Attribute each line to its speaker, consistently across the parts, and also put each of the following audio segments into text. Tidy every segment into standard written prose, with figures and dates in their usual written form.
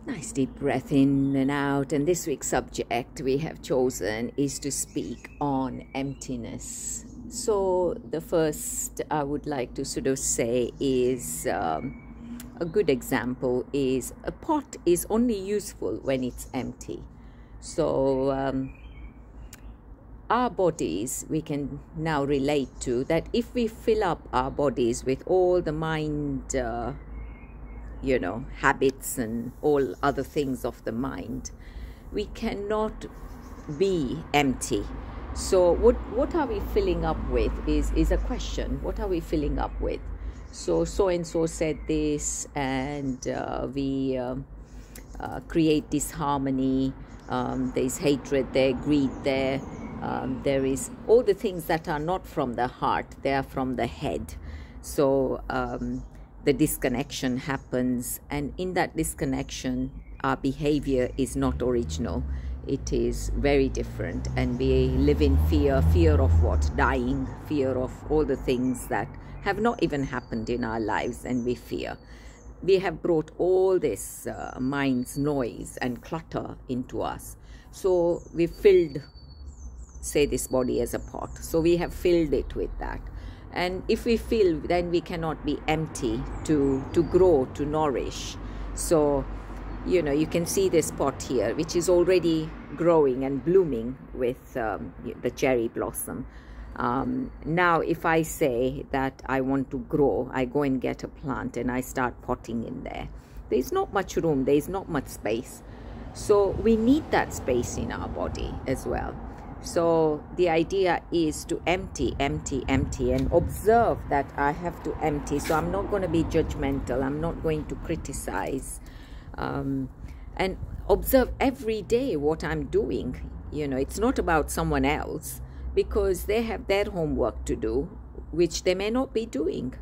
Speaker 1: Nice deep breath in and out. And this week's subject we have chosen is to speak on emptiness. So the first I would like to sort of say is a good example is a pot is only useful when it's empty. So our bodies, we can now relate to that if we fill up our bodies with all the mind habits and all other things of the mind, we cannot be empty. So what are we filling up with is a question. What are we filling up with? So and so said this, and we create disharmony. There's hatred there, greed there. There is all the things that are not from the heart, they are from the head. So the disconnection happens, and in that disconnection our behavior is not original. It is very different, and we live in fear of what? Dying, fear of all the things that have not even happened in our lives, and we fear. We have brought all this mind's noise and clutter into us. So we filled, say, this body as a pot. So we have filled it with that. And if we fill, then we cannot be empty to grow, to nourish. So, you can see this pot here, which is already growing and blooming with the cherry blossom. Now, if I say that I want to grow, I go and get a plant and I start potting in there. There's not much room, there's not much space. So we need that space in our body as well. So the idea is to empty and observe that I have to empty. So I'm not going to be judgmental. I'm not going to criticize. And observe every day what I'm doing. It's not about someone else, because they have their homework to do, which they may not be doing,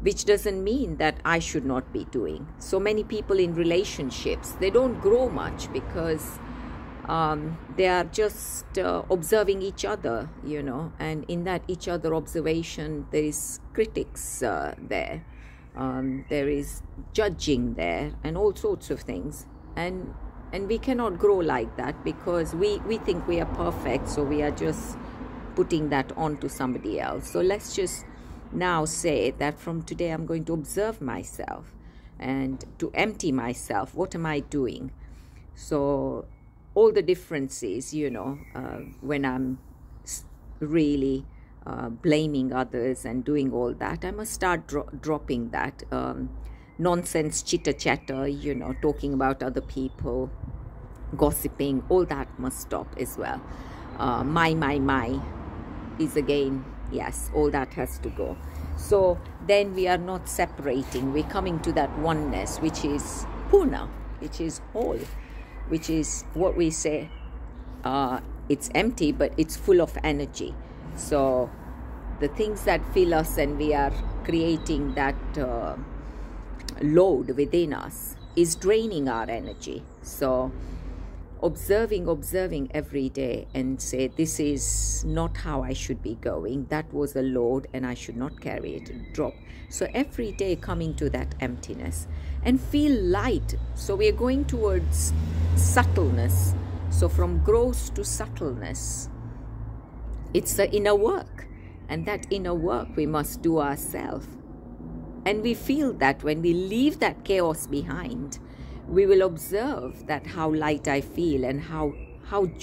Speaker 1: which doesn't mean that I should not be doing. So many people in relationships, they don't grow much because they are just observing each other, and in that each other observation, there is critics there. There is judging there and all sorts of things. And we cannot grow like that, because we think we are perfect, so we are just putting that on to somebody else. So let's just now say that from today I'm going to observe myself and to empty myself. What am I doing? So all the differences, when I'm really blaming others and doing all that, I must start dropping that nonsense chitter-chatter, talking about other people, gossiping, all that must stop as well. My is again, yes, all that has to go. So then we are not separating, we're coming to that oneness, which is Puna, which is whole, which is what we say, it's empty, but it's full of energy. So the things that fill us, and we are creating that load within us, is draining our energy. So observing every day and say, this is not how I should be going. That was a load and I should not carry it. Drop. So every day coming to that emptiness and feel light. So we are going towards subtleness. So from gross to subtleness, it's the inner work. And that inner work we must do ourselves. And we feel that when we leave that chaos behind, we will observe that how light I feel and how much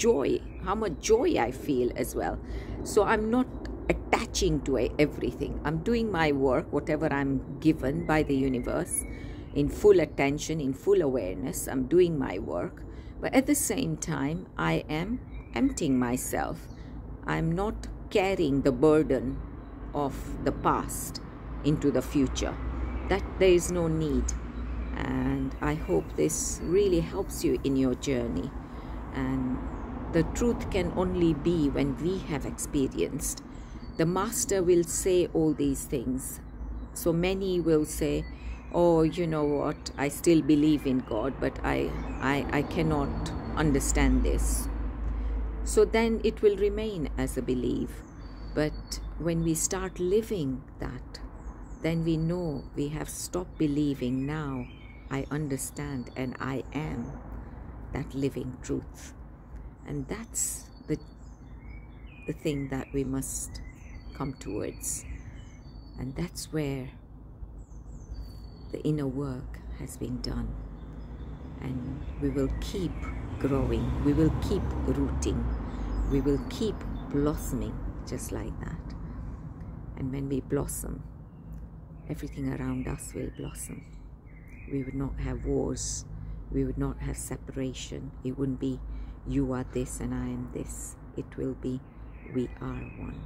Speaker 1: joy I feel as well. So I'm not attaching to everything. I'm doing my work, whatever I'm given by the universe, in full attention, in full awareness. I'm doing my work. But at the same time, I am emptying myself. I'm not carrying the burden of the past into the future. That there is no need. And I hope this really helps you in your journey. And the truth can only be when we have experienced. The master will say all these things. So many will say, oh, you know what, I still believe in God, but I cannot understand this. So then it will remain as a belief. But when we start living that, then we know we have stopped believing now. I understand, and I am that living truth. And that's the thing that we must come towards. And that's where the inner work has been done. And we will keep growing, we will keep rooting, we will keep blossoming just like that. And when we blossom, everything around us will blossom. We would not have wars, we would not have separation. It wouldn't be you are this and I am this. It will be we are one.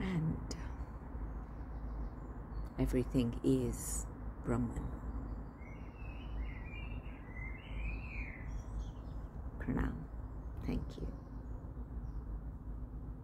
Speaker 1: And everything is Brahman. Pranam. Thank you.